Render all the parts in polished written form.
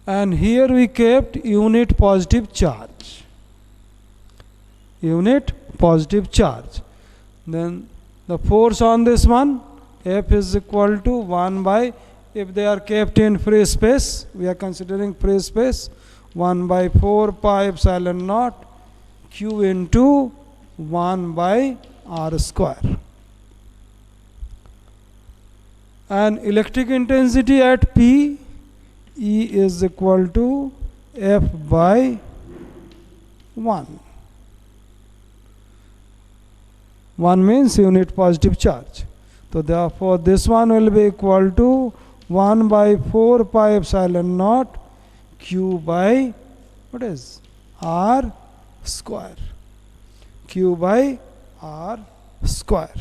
and here we kept unit positive charge. Unit positive charge. Then the force on this one, F is equal to 1 by, if they are kept in free space, we are considering free space, 1 by 4 pi epsilon naught Q into 1 by R square. And electric intensity at P, E is equal to F by 1. 1 means unit positive charge. So therefore this one will be equal to 1 by 4 pi epsilon naught Q by, what is, R square. Q by R square.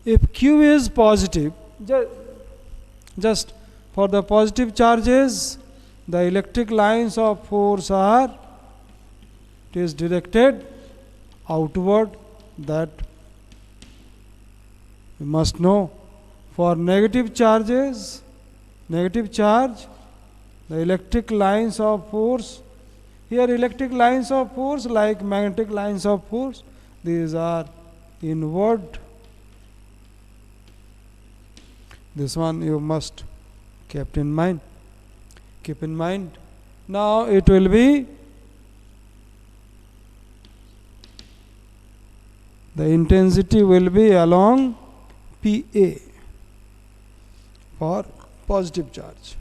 If Q is positive, just for the positive charges, the electric lines of force are, it is directed outward, that we must know. For negative charges, negative charge, the electric lines of force, here electric lines of force like magnetic lines of force, these are inward. This one you must keep in mind. Keep in mind. Now it will be, the intensity will be along PA for positive charge.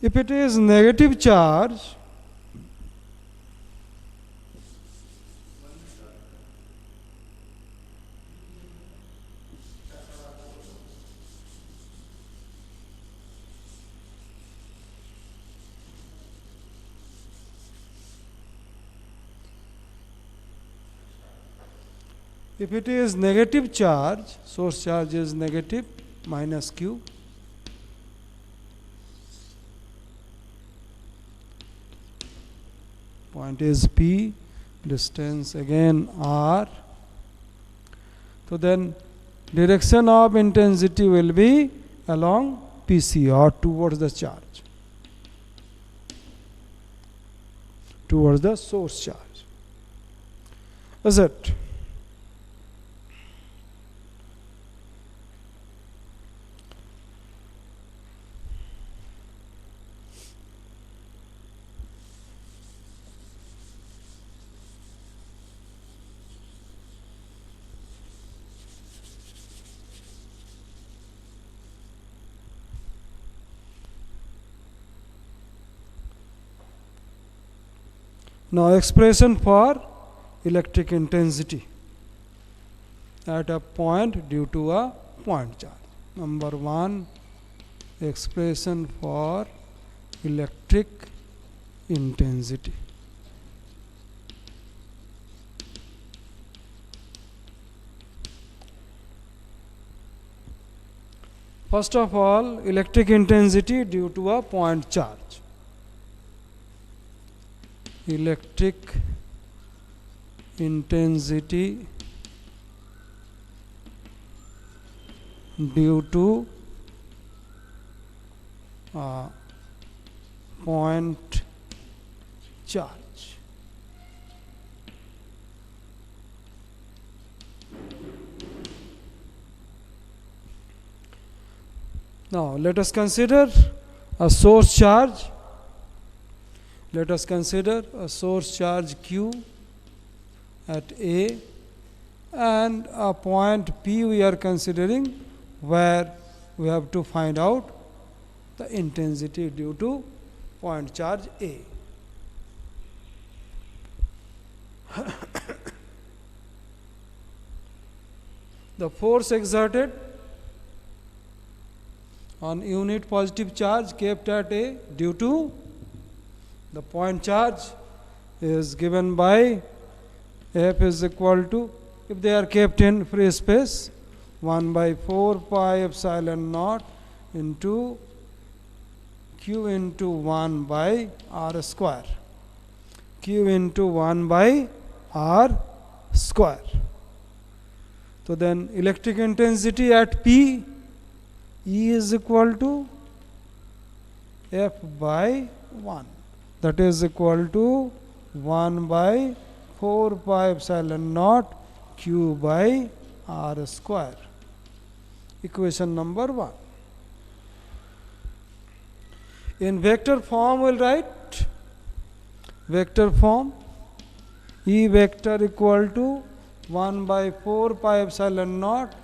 If it is negative charge, if it is negative charge, source charge is negative, minus Q. Point is P, distance again R. So then direction of intensity will be along PC, or towards the charge, towards the source charge. Is it? Now expression for electric intensity at a point due to a point charge. Number 1, expression for electric intensity. First of all, electric intensity due to a point charge. Electric intensity due to point charge. Now let us consider a source charge. Let us consider a source charge Q at A, and a point P we are considering, where we have to find out the intensity due to point charge A. The force exerted on unit positive charge kept at A due to the point charge is given by F is equal to, if they are kept in free space, 1 by 4 pi epsilon naught into Q into 1 by R square. Q into 1 by R square. So then electric intensity at P E is equal to F by 1. That is equal to 1 by 4 pi epsilon naught Q by R square. Equation number 1. In vector form we'll write vector form E vector equal to 1 by 4 pi epsilon naught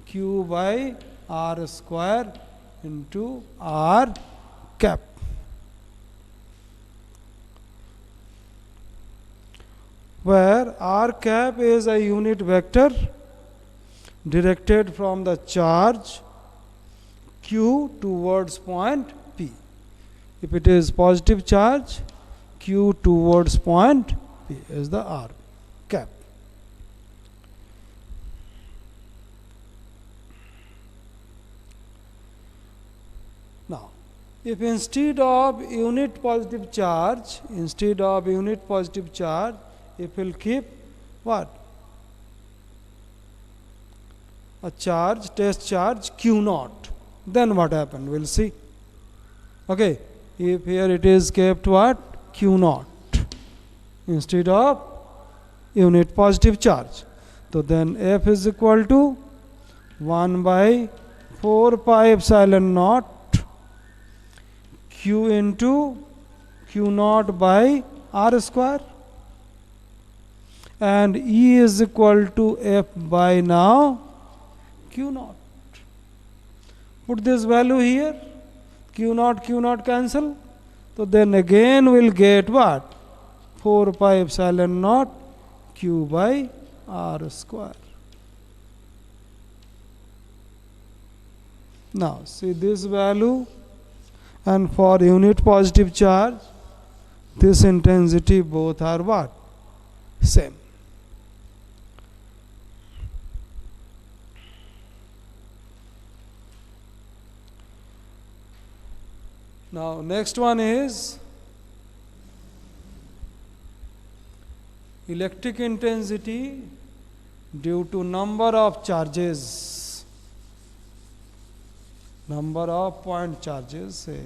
Q by R square into R cap. Where R cap is a unit vector directed from the charge Q towards point P. If it is positive charge, Q towards point P is the R cap. Now, if instead of unit positive charge, if we'll keep what? A charge, test charge Q naught, then what happened? We'll see. Okay, if here it is kept what? Q naught instead of unit positive charge. So then F is equal to 1 by 4 pi epsilon naught Q into Q naught by R square, and E is equal to F by now Q naught. Put this value here, Q naught cancel. So then again we'll get what? 4 pi epsilon naught Q by R square. Now see this value, and for unit positive charge this intensity both are what? Same. Now next one is electric intensity due to number of charges, number of point charges, say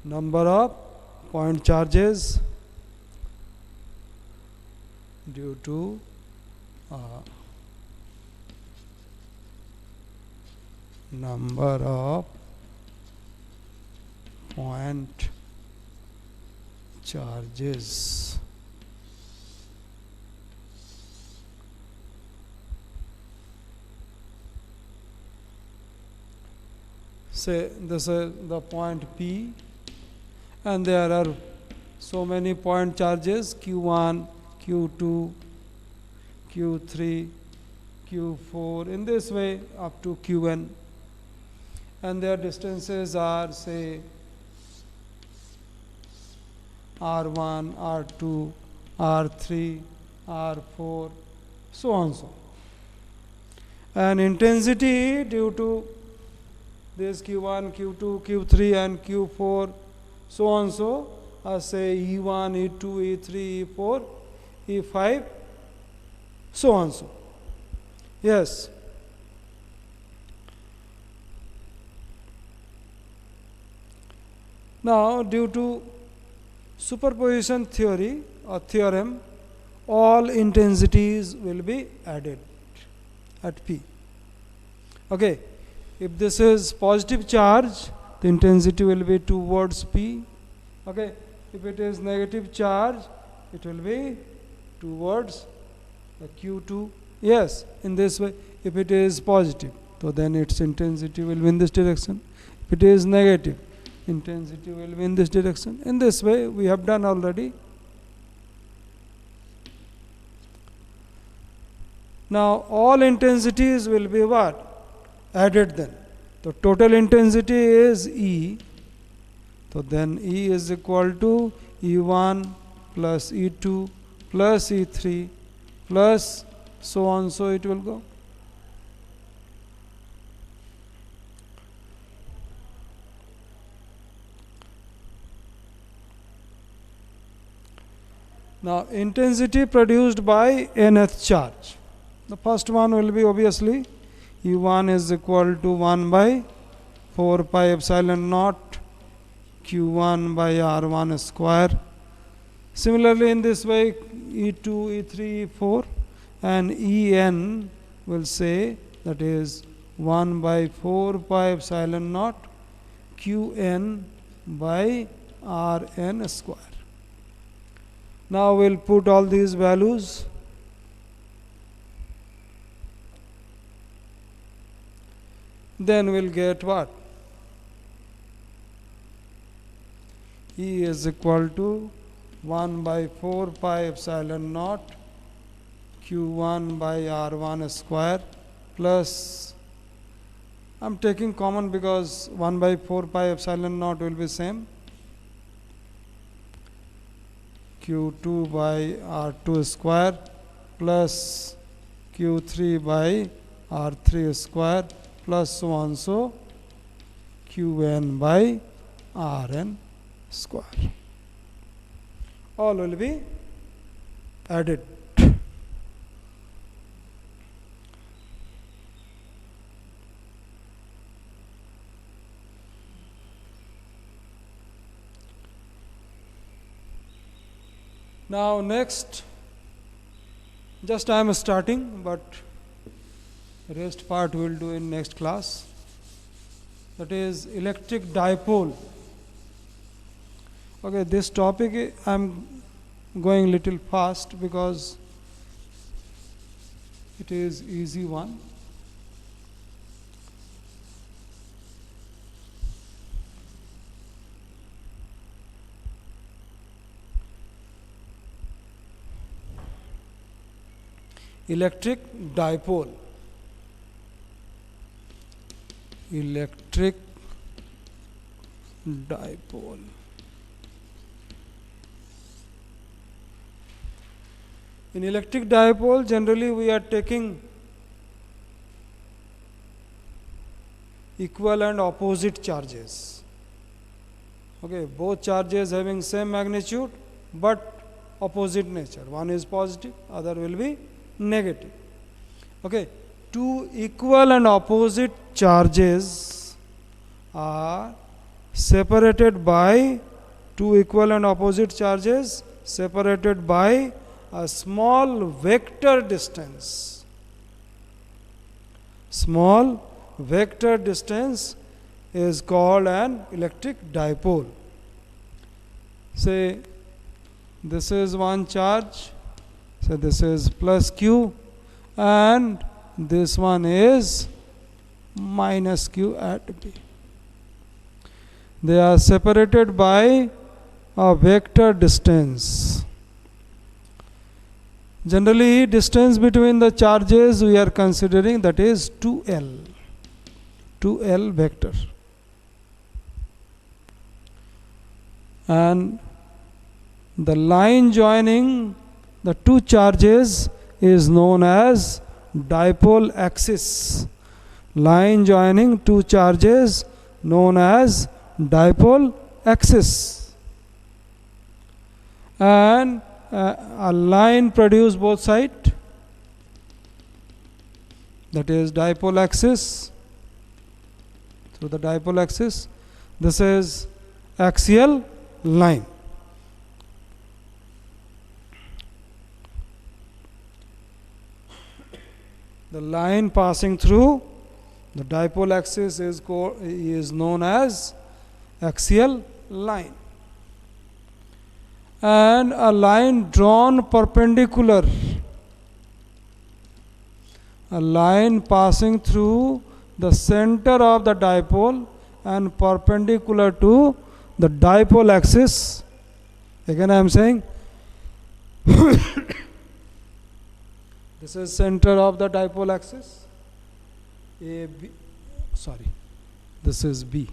number of point charges due to number of point charges. Say this is the point P, and there are so many point charges Q1, Q2, Q3, Q4, in this way up to Qn, and their distances are say R1, R2, R3, R4, so on so. And intensity due to this Q1, Q2, Q3 and Q4, so on so, say E1, E2, E3, E4, E5, so on so. Yes. Now due to superposition theory or theorem, all intensities will be added at P. Okay, if this is positive charge, the intensity will be towards P. Okay, if it is negative charge, it will be towards the Q2. Yes, in this way. If it is positive, so then its intensity will be in this direction. If it is negative, intensity will be in this direction. In this way we have done already. Now all intensities will be what? Added then. The total intensity is E. So then E is equal to E1 plus E2 plus E3 plus so on, so it will go. Now intensity produced by nth charge. The first one will be obviously U1 is equal to 1 by 4 pi epsilon naught Q1 by R1 square. Similarly in this way E2, E3, E4 and En will say that is 1 by 4 pi epsilon naught Qn by Rn square. Now we'll put all these values. Then we'll get what? E is equal to 1 by 4 pi epsilon naught Q1 by R1 square plus, I'm taking common because 1 by 4 pi epsilon naught will be same, Q2 by R2 square plus Q3 by R3 square plus so on so Qn by Rn square. All will be added. Now next, just I am starting, but rest part we will do in next class. That is electric dipole. Okay, this topic I am going little fast because it is easy one. Electric dipole. Electric dipole. In electric dipole, generally we are taking equal and opposite charges. Okay, both charges having same magnitude but opposite nature. One is positive, other will be negative. Okay, two equal and opposite charges are separated by a small vector distance. Small vector distance is called an electric dipole. Say this is one charge, so this is plus Q and this one is minus Q at B. They are separated by a vector distance. Generally, distance between the charges we are considering, that is 2L. 2L vector. And the line joining the two charges is known as dipole axis. Line joining two charges known as dipole axis. And a line produce both sides, that is dipole axis. Through the dipole axis, this is axial line. The line passing through the dipole axis is known as axial line. And a line drawn perpendicular, a line passing through the center of the dipole and perpendicular to the dipole axis. Again I am saying this is center of the dipole axis, this is B.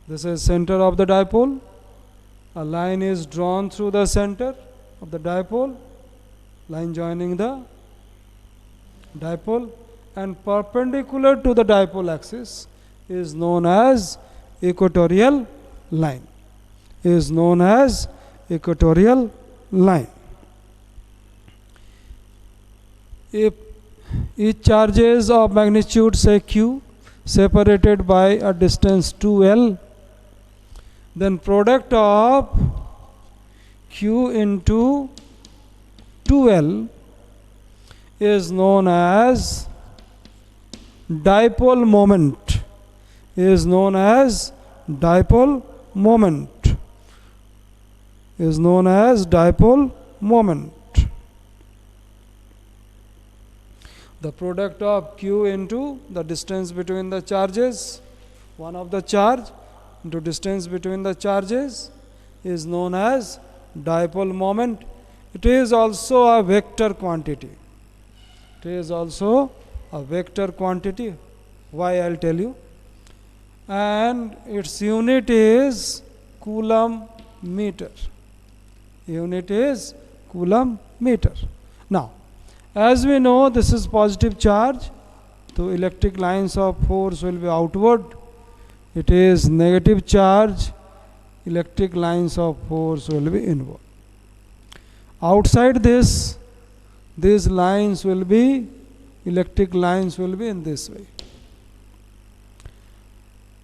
This is center of the dipole. A line is drawn through the center of the dipole, line joining the dipole, and perpendicular to the dipole axis is known as equatorial line. is known as equatorial line. If each charges of magnitude say q separated by a distance 2l, then product of q into 2l is known as dipole moment, is known as dipole moment, is known as dipole moment. The product of q into the distance between the charges, one of the charge into distance between the charges, is known as dipole moment. It is also a vector quantity. It is also a vector quantity. Why, I'll tell you. And its unit is coulomb meter. Unit is coulomb meter. Now, as we know, this is positive charge, so electric lines of force will be outward. It is negative charge, electric lines of force will be inward. Outside this, these lines will be, electric lines will be in this way.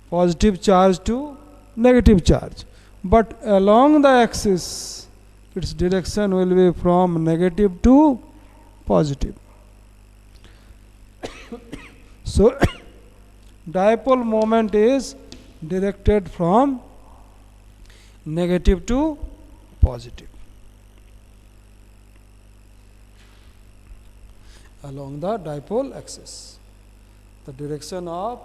Positive charge to negative charge. But along the axis, its direction will be from negative to positive. So, dipole moment is directed from negative to positive along the dipole axis. The direction of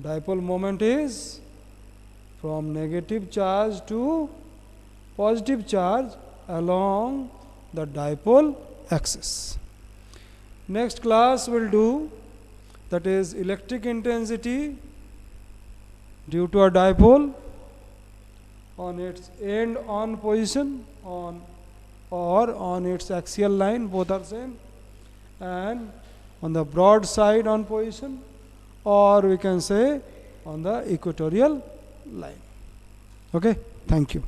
dipole moment is from negative charge to positive charge along the dipole axis. Next class will do, that is electric intensity due to a dipole on its end on position, on or on its axial line, both are same, and on the broad side on position, or we can say on the equatorial line. Okay, thank you.